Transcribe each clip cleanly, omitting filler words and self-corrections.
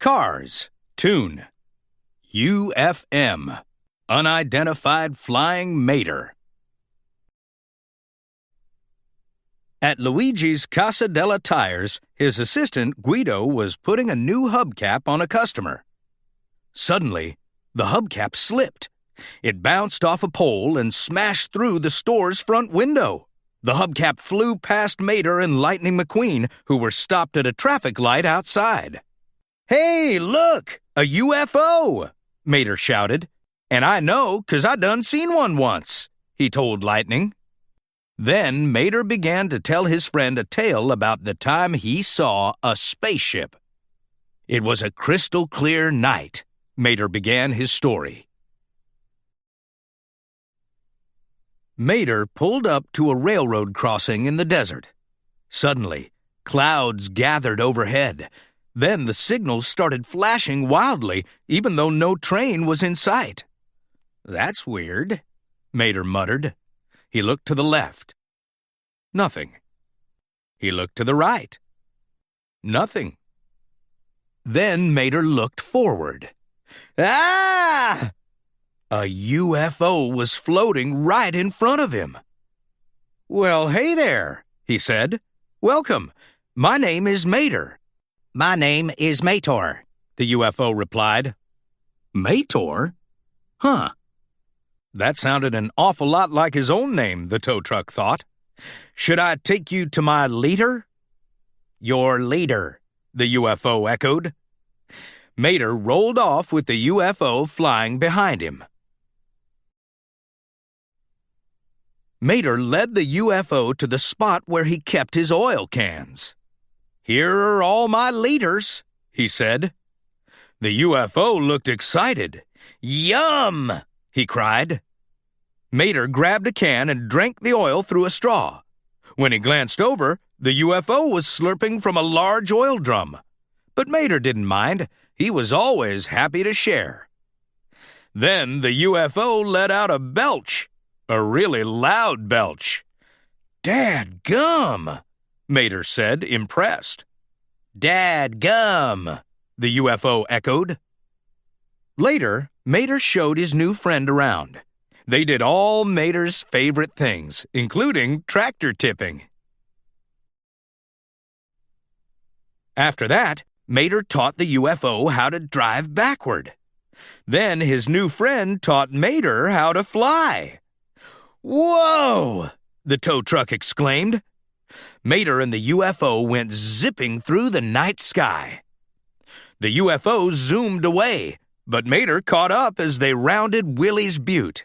Cars, tune. UFM, Unidentified Flying Mater. At Luigi's Casa della Tires, his assistant Guido was putting a new hubcap on a customer. Suddenly, the hubcap slipped. It bounced off a pole and smashed through the store's front window. The hubcap flew past Mator and Lightning McQueen, who were stopped at a traffic light outside. "Hey, look! A UFO!" Mator shouted. "And I know, 'cause I done seen one once," he told Lightning. Then Mator began to tell his friend a tale about the time he saw a spaceship. It was a crystal-clear night. Mator began his story. Mator pulled up to a railroad crossing in the desert. Suddenly, clouds gathered overhead. Then the signals started flashing wildly, even though no train was in sight. "That's weird," Mator muttered. He looked to the left. Nothing. He looked to the right. Nothing. Then Mator looked forward. Ah! A UFO was floating right in front of him. "Well, hey there," he said. "Welcome. My name is Mator." "My name is Mator," the UFO replied. Mator? Huh. That sounded an awful lot like his own name, the tow truck thought. "Should I take you to my leader?" "Your leader," the UFO echoed. Mator rolled off with the UFO flying behind him. Mator led the UFO to the spot where he kept his oil cans. "Here are all my leaders," he said. The UFO looked excited. "Yum!" he cried. Mator grabbed a can and drank the oil through a straw. When he glanced over, the UFO was slurping from a large oil drum. But Mator didn't mind. He was always happy to share. Then the UFO let out a belch. A really loud belch. "Dadgum," Mator said, impressed. "Dadgum," the UFO echoed. Later, Mator showed his new friend around. They did all Mator's favorite things, including tractor tipping. After that, Mator taught the UFO how to drive backward. Then his new friend taught Mator how to fly. "Whoa!" the tow truck exclaimed. Mator and the UFO went zipping through the night sky. The UFO zoomed away, but Mator caught up as they rounded Willie's Butte.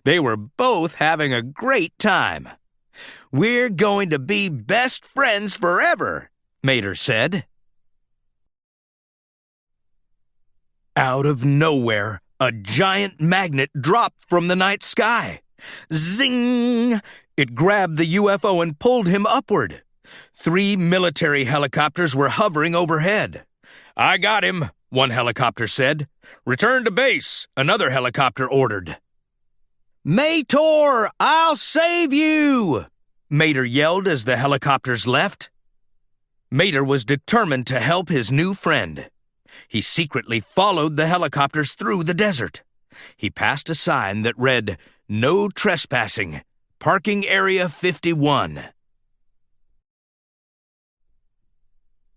They were both having a great time. "We're going to be best friends forever," Mator said. Out of nowhere, a giant magnet dropped from the night sky. Zing! It grabbed the UFO and pulled him upward. 3 military helicopters were hovering overhead. "I got him," one helicopter said. "Return to base," another helicopter ordered. "Mator, I'll save you!" Mator yelled as the helicopters left. Mator was determined to help his new friend. He secretly followed the helicopters through the desert. He passed a sign that read, "No trespassing. Parking area 51.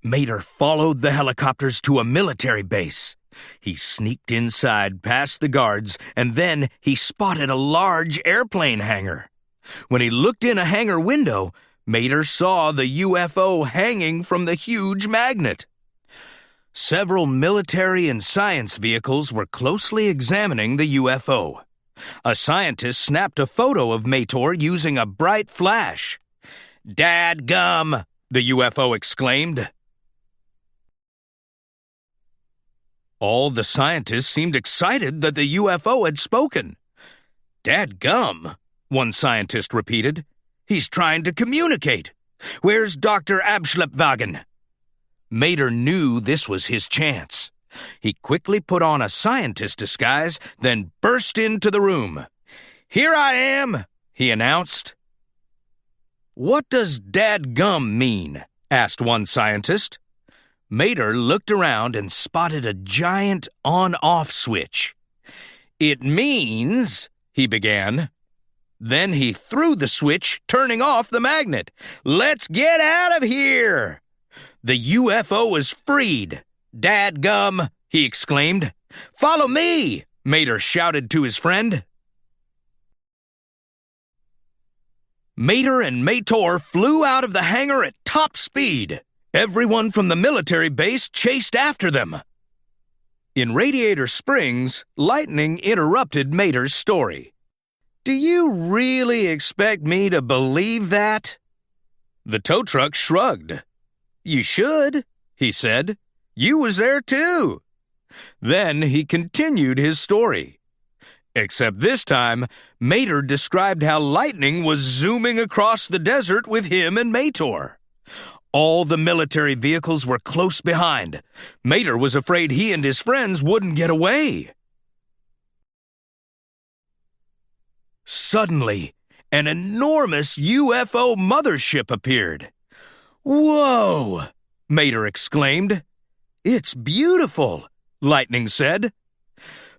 Mator followed the helicopters to a military base. He sneaked inside past the guards, and then he spotted a large airplane hangar. When he looked in a hangar window, Mator saw the UFO hanging from the huge magnet. Several military and science vehicles were closely examining the UFO. A scientist snapped a photo of Mator using a bright flash. "Dadgum!" the UFO exclaimed. All the scientists seemed excited that the UFO had spoken. "Dadgum," one scientist repeated. "He's trying to communicate. Where's Dr. Abschleppwagen?" Mator knew this was his chance. He quickly put on a scientist disguise, then burst into the room. "Here I am," he announced. "What does dadgum mean?" asked one scientist. Mater looked around and spotted a giant on-off switch. "It means," he began. Then he threw the switch, turning off the magnet. "Let's get out of here!" The UFO is freed. "Dadgum!" he exclaimed. "Follow me!" Mater shouted to his friend. Mater and Mator flew out of the hangar at top speed. Everyone from the military base chased after them. In Radiator Springs, lightning interrupted Mater's story. "Do you really expect me to believe that?" The tow truck shrugged. "You should," he said. "You was there too." Then he continued his story. Except this time, Mater described how lightning was zooming across the desert with him and Mator. All the military vehicles were close behind. Mater was afraid he and his friends wouldn't get away. Suddenly, an enormous UFO mothership appeared. "Whoa!" Mater exclaimed. "It's beautiful," Lightning said.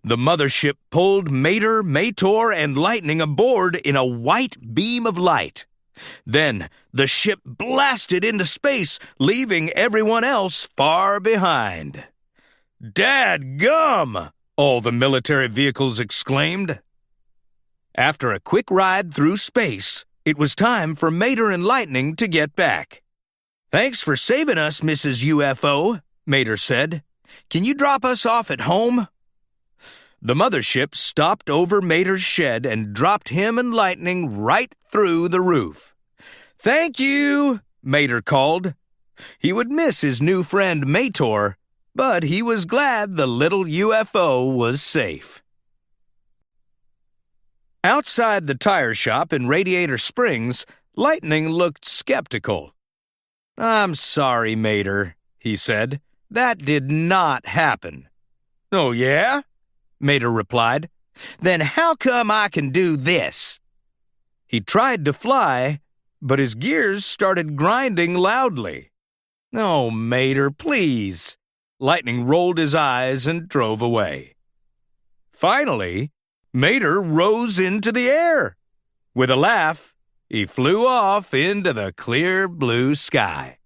The mothership pulled Mater, Mator, and Lightning aboard in a white beam of light. Then the ship blasted into space, leaving everyone else far behind. "Dadgum!" all the military vehicles exclaimed. After a quick ride through space, it was time for Mater and Lightning to get back. "Thanks for saving us, Mrs. UFO," Mater said. "Can you drop us off at home?" The mothership stopped over Mater's shed and dropped him and Lightning right through the roof. "Thank you," Mater called. He would miss his new friend Mator, but he was glad the little UFO was safe. Outside the tire shop in Radiator Springs, Lightning looked skeptical. "I'm sorry, Mater," he said. "That did not happen." "Oh, yeah?" Mater replied. "Then how come I can do this?" He tried to fly, but his gears started grinding loudly. "Oh, Mater, please." Lightning rolled his eyes and drove away. Finally, Mater rose into the air. With a laugh, he flew off into the clear blue sky.